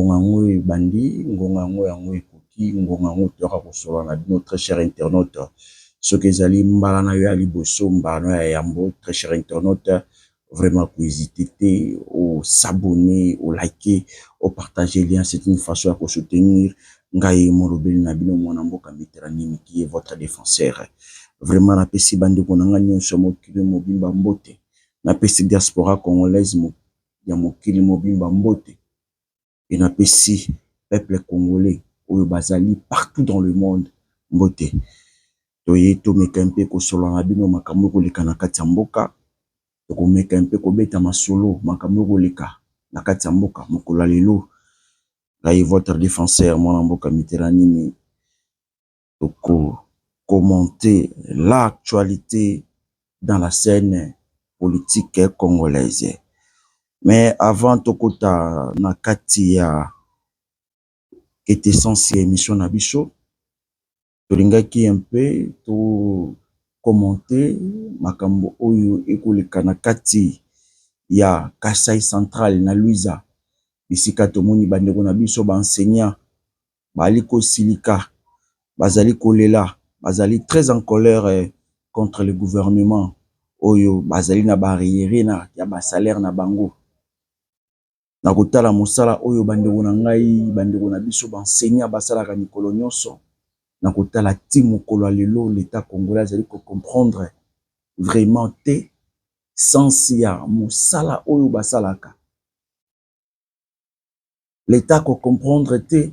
ngongango e bandi, ngongango yango ekoki, ngongango toka kosolo na bino très cher internaute. Ce que zali mbala na yo ya liboso, mbala ya yambo, très cher internaute, vraiment pour hésiter, au s'abonner, au liker, au partager lien, c'est une façon à soutenir ngai morobeli na bino mwana mboka Mitterrand qui est votre défenseur. Vraiment na pesi bande konanga nyonso mokili mobimba mbote. Na pesi diaspora congolaise ya mokili mobimba mbote. Et na pesi peuple congolais oyo bazali partout dans le monde mbote. Toye to mekampe ko solo na bino makambo ko leka na kati ya mboka. To mekampe ko beta masolo makambo ko leka na kati ya mboka mokolo lelo. Ngai votre défenseur mwana mboka Mitterrand toko commenter l'actualité dans la scène politique congolaise. Mais avant tokota na kati ya était censé émission na biso tolingaki un peu to commenter makambo oyo ekoleka na kati ya Kasai Central na Luiza bisika tomoni bandeko na biso ba enseignant bali ko silika bazali kolela bazali très en colère contre le gouvernement oyo bazali na barrière na ya ba salaire na bango na kotala mosala oyo bandeko na ngai bandeko na biso ba enseignant basala ka mikolo nyonso na kotala ti mokolo lelo l'état congolais azali ko comprendre vraiment te sens ya mosala oyo basalaka l'état ko comprendre te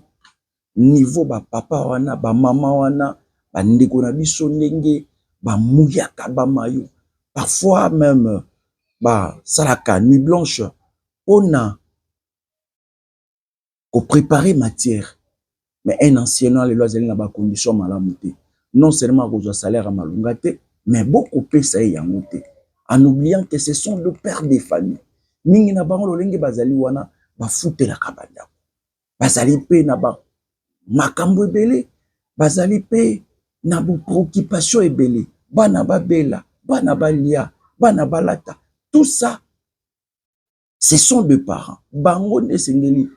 niveau ba papa wana ba mama wana bandeko na biso ndenge ba muyaka ba mayo parfois même ba salaka nuit blanche ona ko préparer matière mais un enseignant les lois na ba conditions malamu te non seulement ko salaire malunga te mais beaucoup pesa yango te en oubliant que ce sont le père des familles mingi na bango lolenge bazali wana ba futela kabanda bazali pe na ba makambo ebele bazali pe na bu préoccupation ebele bana babela bana balia bana balata tout ça ce sont des parents bango nesengeli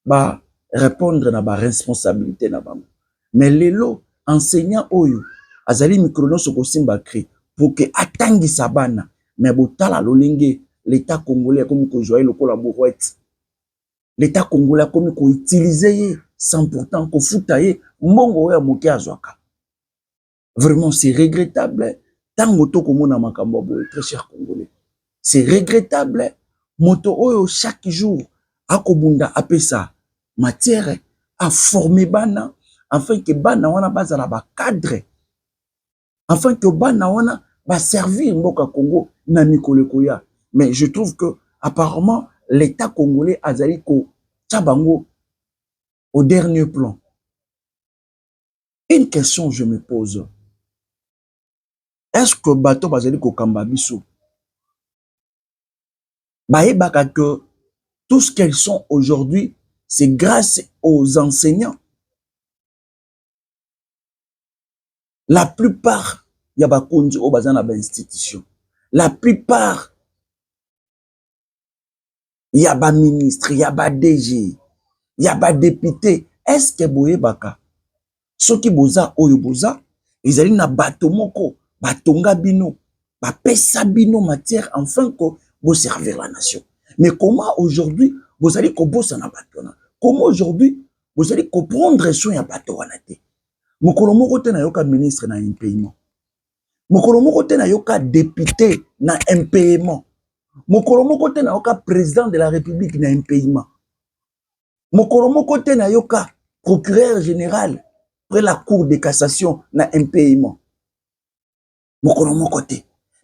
ba répondre na ba responsabilité na bango mais lelo enseignant oyo azali micro so ko simba cré pour que atangisa bana mais botala lolenge l'état congolais comme ko joyer lokola bourouette l'état congolais comme ko utiliser sans pourtant ko futaye mbongo ya moke azwaka vraiment c'est regrettable tango to komona makambo boye très cher congolais c'est regrettable moto oyo chaque jour akobunda apesa matière à former bana afin que bana wana bazala ba cadre afin que bana wana ba servir mboka Congo na mikolo koya mais je trouve que apparemment l'état congolais azali ko tchabango au dernier plan. Une question je me pose, est-ce que bato bazali ko kamba biso baebaka que tout ce qu'elles sont aujourd'hui c'est grâce aux enseignants. La plupart ya ba kondi o bazana ba institution, la plupart ya ba ministre, ya ba DG, ya ba député, est-ce que boye baka soki boza oyo boza ezali na bato moko batonga bino ba pesa bino matière enfin que vous servir la nation. Mais comment aujourd'hui vous allez ko bossa na bato na? Comment aujourd'hui vous allez comprendre soin ya bato wana te? Mokolo moko te na yoka ministre na impayement. Mokolo moko te na yoka député na impayement. Mokolo moko te na yoka président de la République na impayement. Mokolo moko te na yoka procureur général près la cour de cassation na impayement. Mokolo moko te.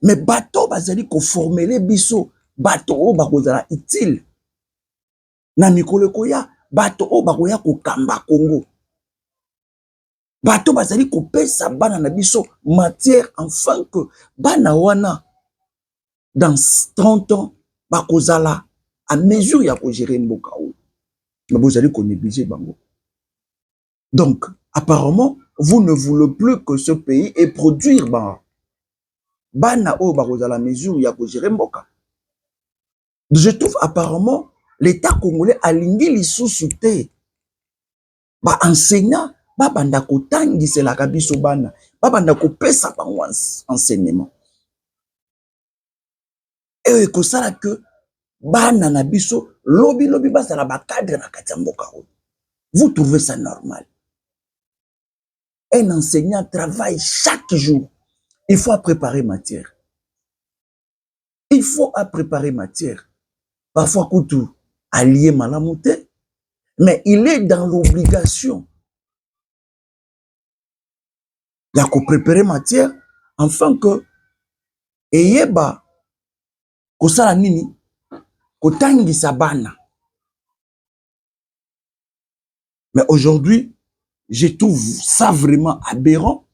Mais bato bazali ko formuler biso bato o bakozala utile. Na mikolo koya bato o bakoya ko kamba Congo. Bato bazali ko pesa bana na biso matière enfin que bana wana dans 30 ans bakozala à mesure ya ko gérer mboka o. Mais vous allez ko négliger bango. Donc apparemment vous ne voulez plus que ce pays ait produire bana o bakozala à mesure ya ko gérer mboka. Je trouve apparemment l'État congolais alingi lisusu te. Ba enseignant, ba banda kotangiselaka biso bana, ba banda kopesa bango enseignement. Et que ça que bana na biso lobi basala ba cadre na kati ya mboka oyo. Vous trouvez ça normal? Un enseignant travaille chaque jour. Il faut préparer matière. Il faut préparer matière. Parfois, Koutou, allié malamouté, mais il est dans l'obligation. Il y a qu'à préparer matière, afin que, eyeba, kosala nini, kotangi sabana. Mais aujourd'hui, je trouve ça vraiment aberrant.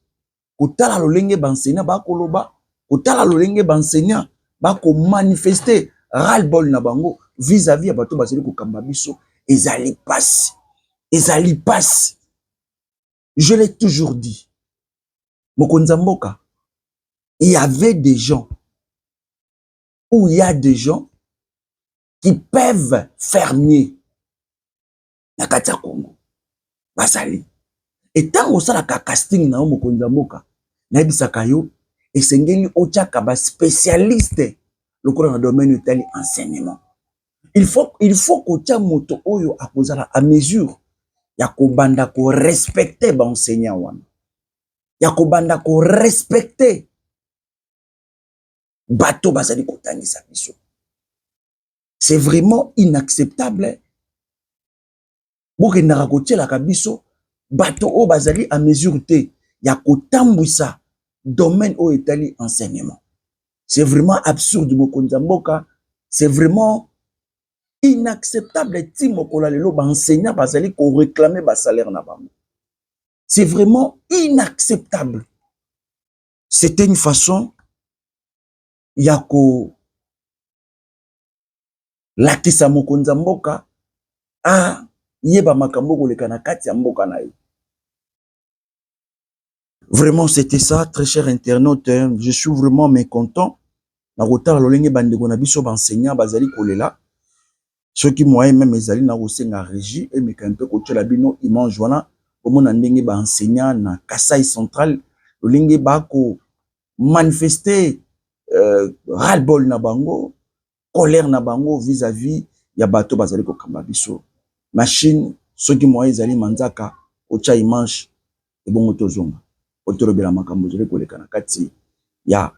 Kotala lolenge benseignant, ba koloba, kotala lolenge benseignant, ba ko manifester ras-le-bol na bango vis-à-vis ya bato baseli ko kamba biso, ezali passe. Ezali passe. Je l'ai toujours dit. Mokonza mboka, il y avait des gens, ou il y a des gens qui peuvent faire mieux. Na kati ya Congo. Basali. Et tant que ça la casting na mokonza mboka, na bisaka yo, esengeli otiaka ba spécialiste lokola na domaine itali enseignement. Il faut kotia moto oyo akozala à mesure ya kobanda ko respecter ba enseignant wana. Ya kobanda ko respecter bato bazali kotangisa biso. C'est vraiment inacceptable. Bokendaka kotielaka biso bato o bazali à mesure te ya kotambwisa domaine o etali enseignement. C'est vraiment absurde mokonza mboka, c'est vraiment inacceptable ti mokola lelo ba enseignant bazali ko réclamer ba salaire na bango. C'est vraiment inacceptable. C'était une façon yako lakisa mokonza mboka a yeba makambo koleka na kati ya mboka na yo. Vraiment, c'était ça, très cher internaute. Je suis vraiment mécontent. Na kotala lolenge bandeko na biso ba enseignant bazali kolela. Ceux qui moyen même ezali na kosenga régie et mekanto kotela bino image wana omona ndenge ba enseignant na Kasai central lolenge ba ko manifester ras-le-bol na bango, colère na bango vis-à-vis ya bato bazali ko kamba biso. Machine ceux qui moyen ezali manzaka ocha image et bongo tozonga. Otolobela makambo zele koleka na kati ya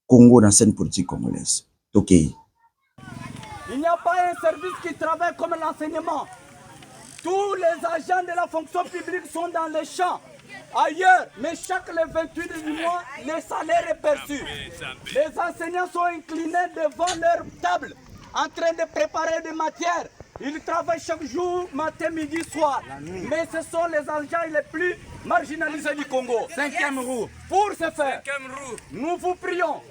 Congo dans scène politique congolaise. Ok. Il n'y a pas un service qui travaille comme l'enseignement. Tous les agents de la fonction publique sont dans les champs. Ailleurs, mais chaque le 28 du mois, le salaire est perçu. Les enseignants sont inclinés devant leur table, en train de préparer des matières. Ils travaillent chaque jour, matin, midi, soir. Mais ce sont les agents les plus marginalisés du Congo. Cinquième roue. Pour ce faire, nous vous prions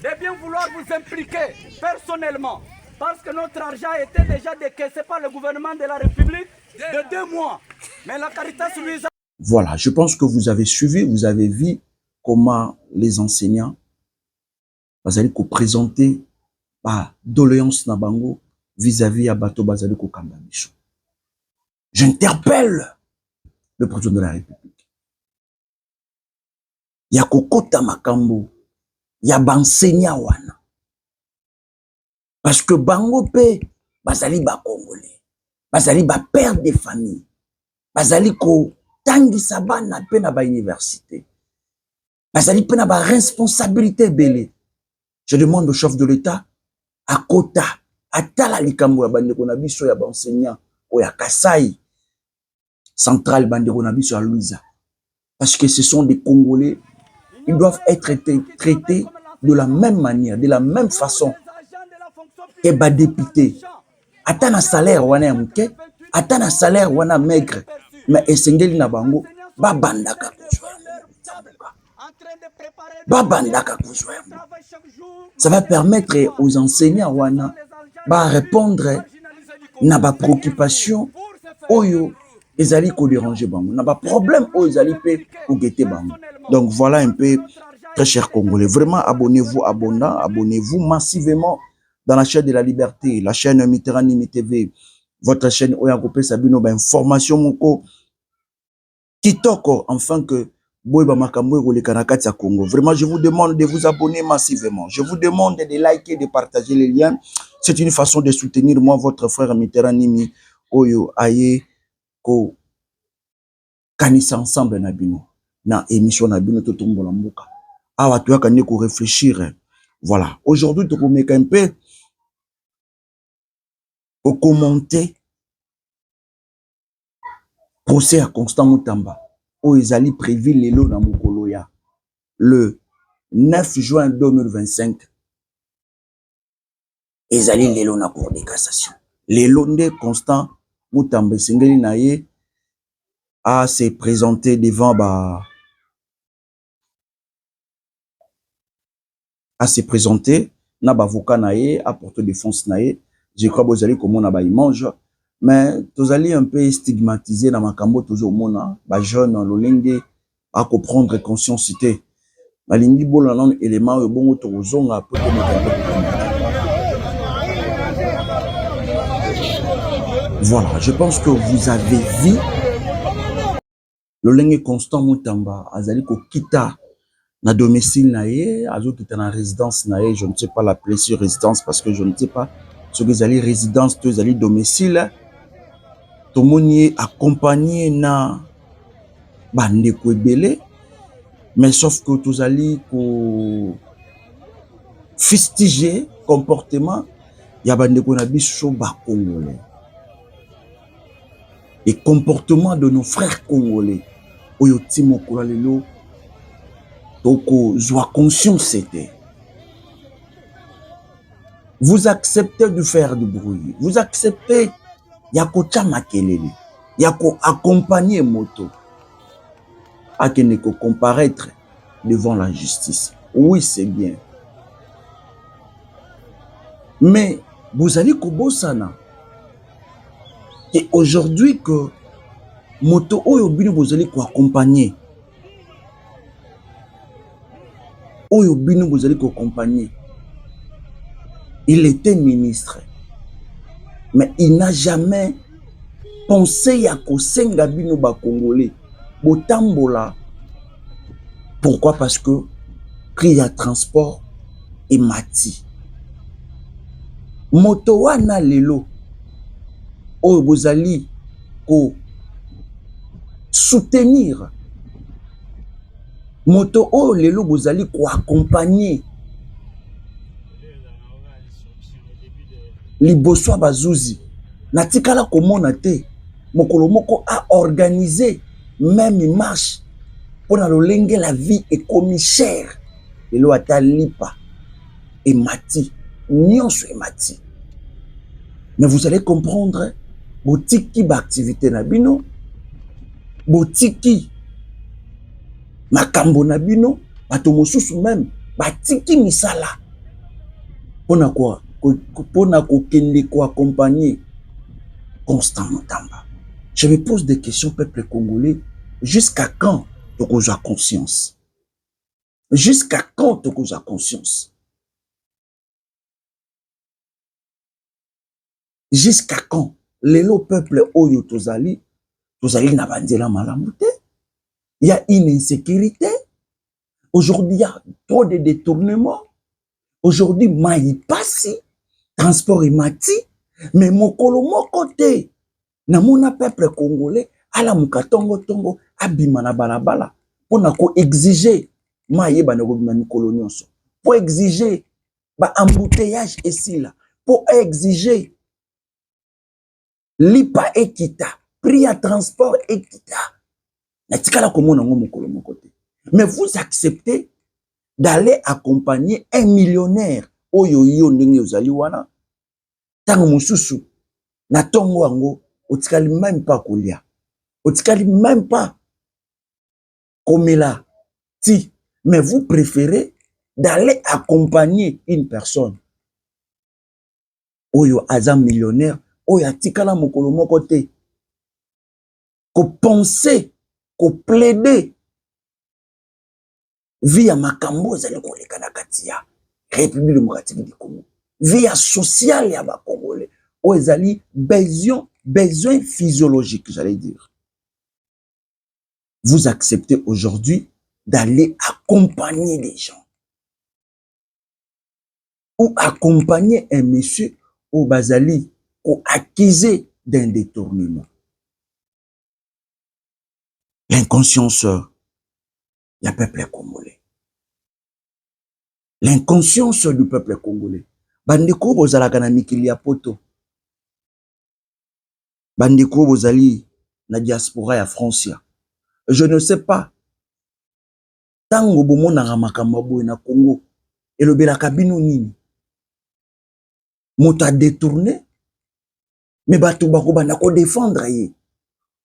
de bien vouloir vous impliquer personnellement. Parce que notre argent était déjà décaissé par le gouvernement de la République de 2 mois. Mais la Caritas nous a... Voilà, je pense que vous avez suivi, vous avez vu comment les enseignants bazali ko présenter ba doléance na bango vis-à-vis à bato bazali ko kamba biso. J'interpelle le président de la République. Ya kokota makambo ya banseignant wana. Parce que bango pe bazali ba congolais, bazali ba père de famille, bazali ko tangisa bana pe na ba université, bazali pe na ba responsabilité belé. Je demande au chef de l'État à kota atala likambo ya bandeko na biso ya ba enseignant o ya Kasai central bandeko na biso ya Louisa, parce que ce sont des Congolais, ils doivent être traités de la même manière, de la même façon que ba député. Atana salaire wana ya muke, atana salaire wana maigre, mais esengeli na bango ba bandaka kuzwa. Ba bandaka kuzwa. Ça va permettre aux enseignants wana ba répondre na ba préoccupation oyo ezali ko déranger bango, na ba problème oyo ezali pe ko guetter bango. Donc voilà un peu, très chers Congolais, vraiment abonnez-vous abondant, abonnez-vous massivement dans la chaîne de la liberté, la chaîne Mitterrand TV, votre chaîne Oyakopé Sabino, information moko kitoko, enfin que Boyba Makambo et Kanakati à Congo. Vraiment, je vous demande de vous abonner massivement. Je vous demande de liker, de partager les liens. C'est une façon de soutenir moi, votre frère Mitterrand Nimi, Oyo, Aye, Ko, Kanisa ensemble Nabino. Na émission Nabino Totombo Lamboka. Awa tu as qu'on réfléchir. Voilà. Aujourd'hui, tu peux mettre un peu au commenter procès à Constant Moutamba. Où ils allaient prévu les lots dans Mokoloya. Le 9 juin 2025. Ils allaient les lots dans la Cour de cassation. Les lots de Constant Moutamba Singeli Naye a se présenté devant à se présenter na bavoka naye à porter défense naye. Je crois que vous allez comme on a mange, mais vous allez un peu stigmatiser dans makambo toujours mona ba jeune lolenge à comprendre consciencité. Malingi bola non élément bon tozonga peut Voilà, je pense que vous avez vu lolenge Constant Moutamba azali ko kita na domicile naye, azo kita na résidence naye, je ne sais pas l'appeler sur résidence parce que je ne sais pas ce que vous allez résidence, vous allez domicile. Tout le monde est accompagné na bande kwebele, mais sauf que vous allez fustiger comportement ya bande ko na biso ba congolais. Et comportement de nos frères congolais. Oyo timo kola lelo toko joie conscience c'était. Vous acceptez de faire du bruit. Vous acceptez yako chamakelele. Yako accompagner moto. A ne ko comparaître devant la justice. Oui, c'est bien. Mais vous allez kobosana. Et aujourd'hui que moto oyo bino vous allez ko accompagner. Oyo bino vous allez ko accompagner. Il était ministre. Mais il n'a jamais pensé à kosenga bino ba congolais. Botambola. Pourquoi? Parce que prix à transport et mati. Moto wana lelo. Oyo bozali ko soutenir. Moto oyo lelo bozali ko accompagner. Liboso bazuzi. Natikala komona te. Mokolo moko a organisé même une marche pour lolenge la vie est comme chère. Lelo ata lipa et mati. Nyonso et mati. Mais vous allez comprendre, botiki ba activité na bino, botiki makambo na bino, bato mosusu même, batiki misala. Pona quoi? Pona ko kende ko accompagner Constant Moutamba. Je me pose des questions, peuple congolais, jusqu'à quand tu as conscience? Jusqu'à quand tu as conscience? Jusqu'à quand? Lelo peuple oyo tozali na bandela malamute. Il y a une insécurité. Aujourd'hui, il y a trop de détournements. Aujourd'hui, maï passi, transport et mati, mais mokolo mokote, na mona peuple congolais, ala mukatongo tongo, abima na balabala, pour na ko exiger, maïe ba na mikolo nyonso, pour exiger, ba embouteillage ici là, pour exiger, lipa ekita, prix à transport ekita, na tikala komona ngo mokolo mokote. Mais vous acceptez d'aller accompagner un millionnaire oyo yo ndenge ozali wana tango mususu na tongo ango otikali même pas kolia otikali même pas komela ti, mais vous préférez d'aller accompagner une personne oyo aza millionnaire oyo atikala mokolo moko te ko penser ko plaider via makambo zali koleka na kati ya République démocratique du Congo. vie sociale ya ba Congolais. Oh, ezali besoin physiologique, j'allais dire. Vous acceptez aujourd'hui d'aller accompagner les gens. Ou accompagner un monsieur au Bazali ou accusé d'un détournement. L'inconscience du peuple congolais. L'inconscience du peuple congolais. Bandeko bozalaka na mikili ya poto. Bandeko bozali na diaspora ya Francia. Je ne sais pas. Tango bomonaka makambo boye na Congo, elobelaka bino nini? Moto a détourné, mais bato bako banda ko défendre ye.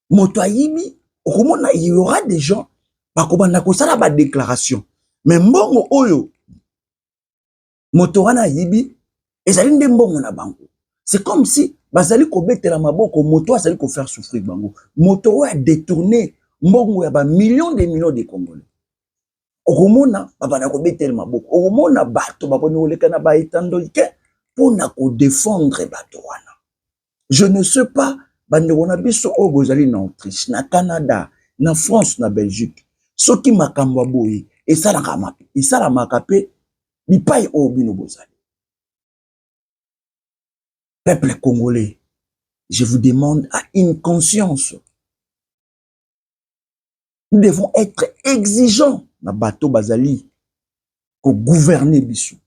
Moto a yibi, okomona il y aura des gens bako banda ko sala ba déclaration. Mais mbongo oyo moto wana yibi ezali nde mbongo na bango. C'est comme si bazali ko betela maboko moto azali ko faire souffrir bango. Moto a détourné mbongo ya ba millions de Congolais. Okomona babana ko betela maboko. Okomona bato baboni oleka na ba etandolike pour na ko défendre bato wana. Je ne sais pas bandeko na biso o bozali na Autriche, na Canada, na France, na Belgique. Soki makambo boye esala makape bipai o bino bozali. Peuple congolais, je vous demande à une conscience. Nous devons être exigeants na bato bazali ko gouverner biso.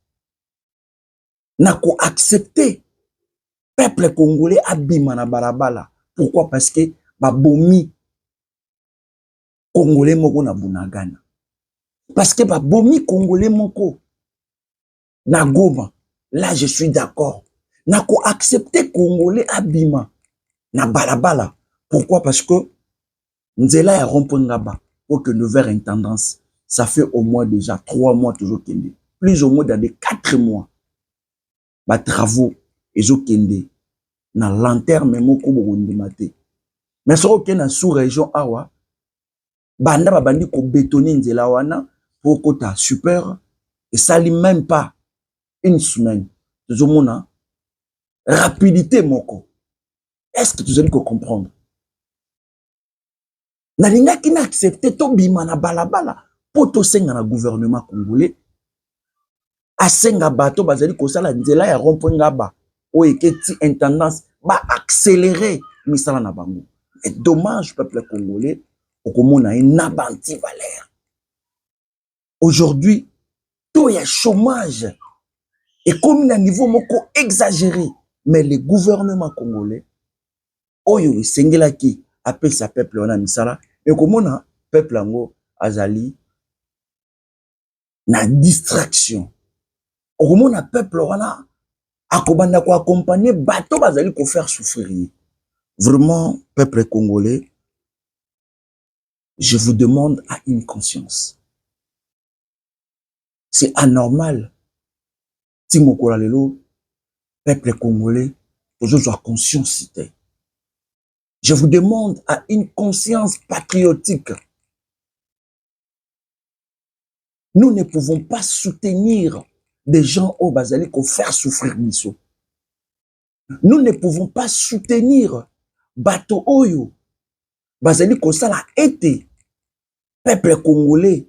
Na ko accepter peuple congolais abima na balabala. Pourquoi? Parce que babomi congolais moko na Bunagana. Parce que babomi congolais moko na Goma. Là je suis d'accord. Na ko accepter congolais abima na balabala. Pourquoi? Parce que nzela ya rompongaba pour que nous vers une tendance. Ça fait au moins déjà 3 mois toujours kende. Plus au moins dans les 4 mois. Ba travaux ezo kende na lanterne moko bokondi mate. Mais so ke na sous région awa banda ba bandi ko bétonner nzela wana pour kota super et ça lit même pas une semaine. Tozomona rapidité moko. Est-ce que tu allez comprendre? Na linga ki na accepter to bima na balabala pour to senga na gouvernement congolais. Asenga bato bazali ko sala nzela ya rompongaba o eketi intendance ba accélérer misala na bango. Et dommage peuple congolais okomona na banti valeur. Aujourd'hui, tout y a chômage et comme à niveau moko exagéré, mais le gouvernement congolais oyo sengela ki appelle sa peuple wana misala et komona peuple ango azali na distraction. Okomona peuple wana akobanda ko accompagner bato bazali ko faire souffrir. Vraiment, peuple congolais, je vous demande à une conscience. C'est anormal. Si mon lelo, peuple congolais, toujours soit conscience. Je vous demande à une conscience patriotique. Nous ne pouvons pas soutenir des gens au bazali qu'on faire souffrir miso. Nous ne pouvons pas soutenir bato oyo bazali ko sala été peuple congolais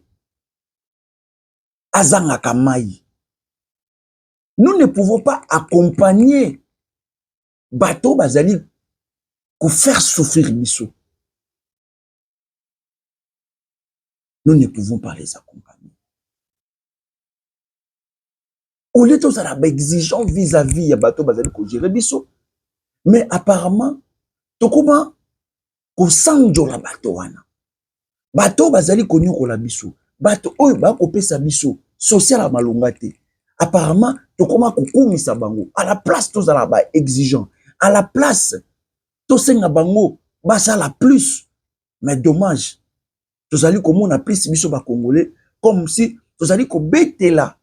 azanga kamai. Nous ne pouvons pas accompagner bato bazali ko faire souffrir miso. Nous ne pouvons pas les accompagner. Au lieu de ça, exigeant vis-à-vis ya bato bazali ko gérer biso. Mais apparemment, tokoma ko sanjo la bato wana. Bato bazali ko nyoko la biso. Bato oyo ba ko pesa biso social a malongate. Apparemment, tokoma ko kumisa bango. À la place tous ala ba exigeant. À la place to senga bango ba sala plus. Mais dommage. Tozali ko mona plus biso ba congolais comme si tozali ko betela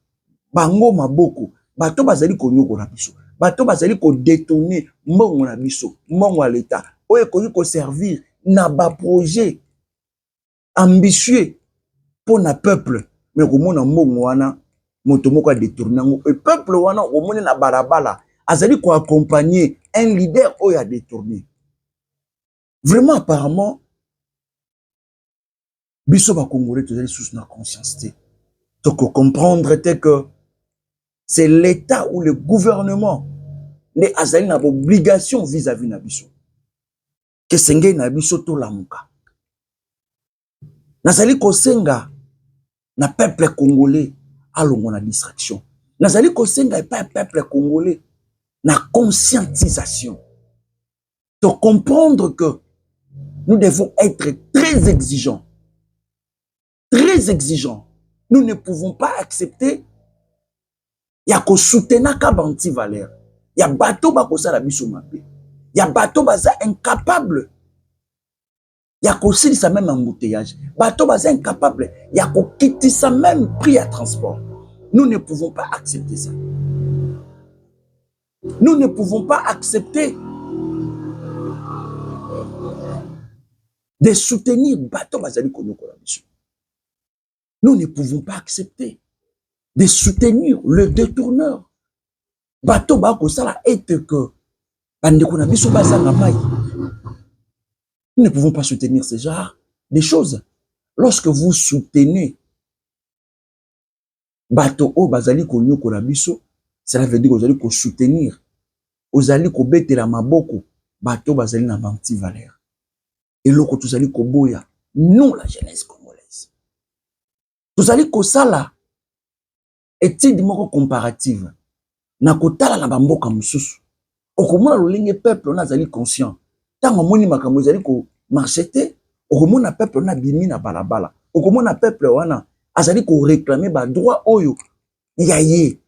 bango maboko. Bato bazali ko nyoko la biso. Bato bazali ko détourner mbongo na biso, mbongo à l'état. Oyo ko servir na ba projet ambitieux pour na peuple. Mais comment na mbongo wana moto moko a détourné ngo et peuple wana omoni na balabala azali ko accompagner un leader oyo a détourné. Vraiment apparemment biso ba congolais tozali sous na conscience te. Donc comprendre que c'est l'état ou le gouvernement ne azali na obligation vis-à-vis na biso. Que senge na biso to lamuka. Nazali ko senga na peuple congolais alongo na distraction. Nazali ko senga pa peuple congolais na conscientisation. De comprendre que nous devons être très exigeants. Très exigeants. Nous ne pouvons pas accepter ya ko soutenir ka banti valeur. Ya bateau ba ko sala biso mabe. Ya bateau baza incapable. Ya ko silisa même embouteillage. Bateau baza incapable. Ya ko kitisa même prix à transport. Nous ne pouvons pas accepter ça. Nous ne pouvons pas accepter de soutenir bateau bazali konyoko la biso. Nous ne pouvons pas accepter de soutenir le détourneur. Bateau ba ko sala ete que bandeko na biso bazanga mai. Nous ne pouvons pas soutenir ce genre de choses. Lorsque vous soutenez bateau o bazali konyoko la biso, cela veut dire que vous allez soutenir, vous allez bete la maboko bateau bazali na banti valeur. Et loko tous allez koboya, nous la jeunesse congolaise. Tous allez kosala étude moko comparative. Na kotala na bamboka mususu. Okomona lolinge peuple on azali conscient. Tango moni makambo ezali ko marchete, okomona peuple on a bimi na balabala. Okomona peuple wana azali ko réclamer ba droit oyo yaye.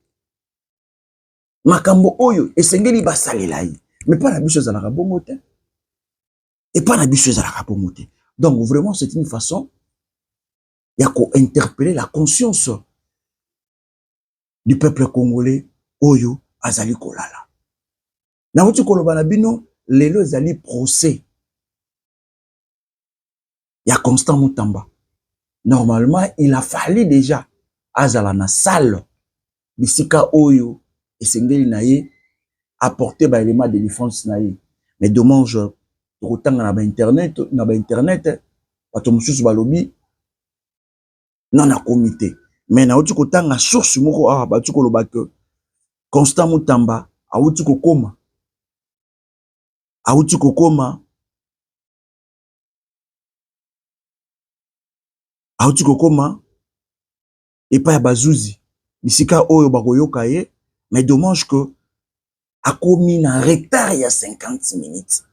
Makambo oyo esengeli basalela yi. Mais pas la bicho za la bongo te. Et pas la bicho za la bongo te. Donc vraiment c'est une façon ya ko interpeller la conscience du peuple congolais oyo azali kolala. Na wuti koloba na bino lelo ezali procès ya Constant Mutamba. Normalement il a fallu déjà azala na salle bisika oyo esengeli na ye apporter ba élément de défense na ye. Mais dommage tokotanga na ba internet bato mususu balobi non na comité. Mais na wuti kotanga source moko batu koloba que Constant Mutamba awuti kokoma et pas ya bazuzi bisika oyo bakoyoka ye. Mais dommage que akomi na retard ya 50 minutes.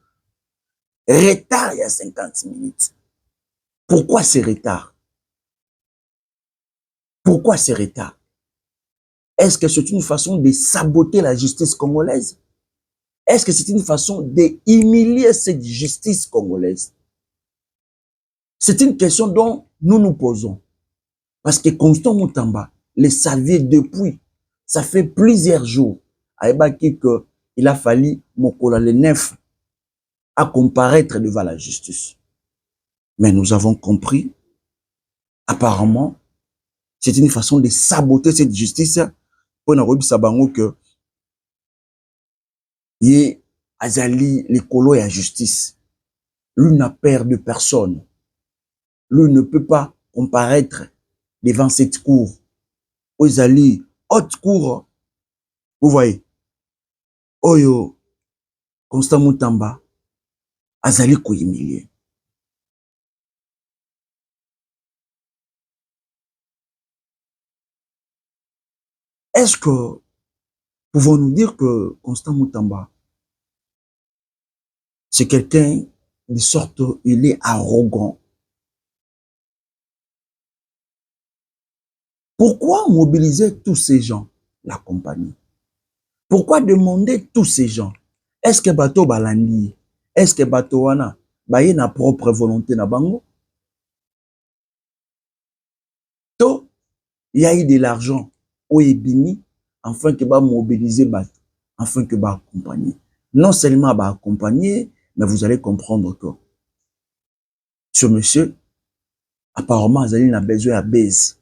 Retard ya 50 minutes. Pourquoi ce retard? Pourquoi ce retard? Est-ce que c'est une façon de saboter la justice congolaise? Est-ce que c'est une façon d'humilier cette justice congolaise? C'est une question dont nous nous posons. Parce que Constant Mutamba, le saviez depuis, ça fait plusieurs jours, il a fallu Mokola le 9 à comparaître devant la justice. Mais nous avons compris, apparemment, c'est une façon de saboter cette justice pour nous dire que Yé Azali, les colos et la justice. Lui n'a peur de personne. Lui ne peut pas comparaître devant cette cour. Azali, haute cour. Vous voyez. Oyo, Constant Mutamba, Azali ko humilié. Est-ce que pouvons-nous dire que Constant Mutamba, c'est quelqu'un de sorte, il est arrogant? Pourquoi mobiliser tous ces gens, la compagnie? Pourquoi demander tous ces gens? Est-ce que bateau balandi? Est-ce que bateau wana baye na propre volonté na bango? To, il y a eu de l'argent au ebimi afin que ba mobiliser bateau, afin que ba accompagner. Non seulement ba accompagner, mais vous allez comprendre que ce monsieur, apparemment, il a besoin à baise.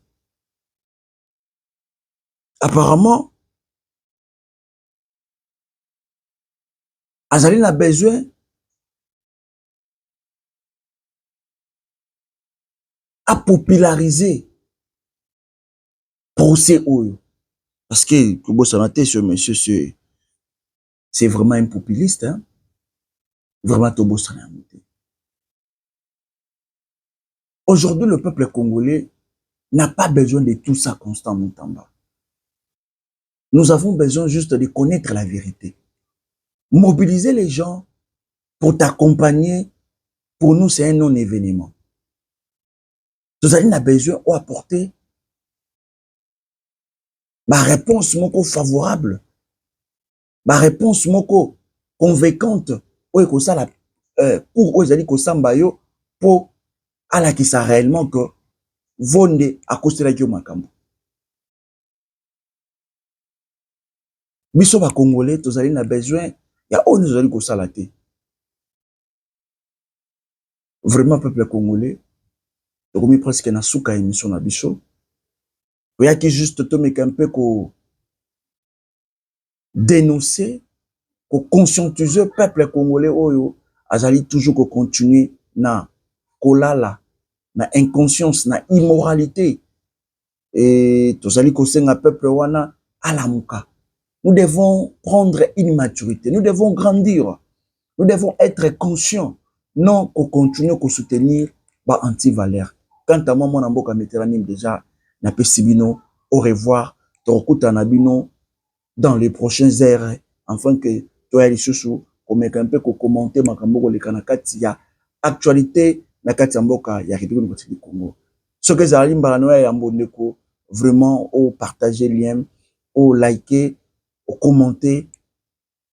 apparemment, azali n'a besoin à populariser procès oyo. Parce que ce monsieur, c'est vraiment un populiste. Hein? Vraiment, aujourd'hui, le peuple congolais n'a pas besoin de tout ça constamment en bas. Nous avons besoin juste de connaître la vérité. Mobiliser les gens pour t'accompagner, pour nous, c'est un non-événement. Nous avons besoin d'apporter ma réponse moko favorable, ma réponse moko convaincante, pour ça pour ozali ko samba yo pour ala qui ça réellement que vonde à cause de la makambo. Biso ba congolais tozali na besoin ya on ozali ko salate. Vraiment peuple congolais, tokomi presque na suka émission na biso. Il y a juste un peu ko dénoncer, ko conscientiser peuple congolais oyo azali toujours ko continuer na kolala, na inconscience, na immoralité. Et tozali ko senga peuple wana alamuka. Nous devons prendre une maturité, nous devons grandir, nous devons être conscients, non qu'on continue qu'on soutenir ba anti-valeur. Quant à moi, mon amboka météranim déjà, na pesibino, au revoir, tokuta nabino dans les prochaines heures, afin que toi les chouchou, comme un peu qu'on commenter makamboko le kanakati ya actualité na kati amboka ya République démocratique du Congo. Ce que zalim balanoya ya mbondeko, vraiment au partager lien, au liker, au commenter.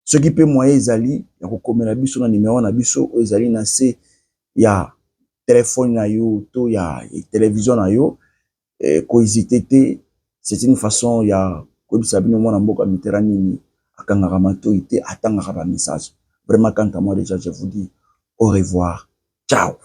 Ce qui peut moyen ezali ya kokomela biso na numéro na biso ezali na se ya téléphone na yo to ya télévision na yo ko hésiter, c'est une façon ya ko bisa bino mona mboka miterani akangaka matoite atangaka ba message. Vraiment quant à moi déjà je vous dis au revoir. Ciao.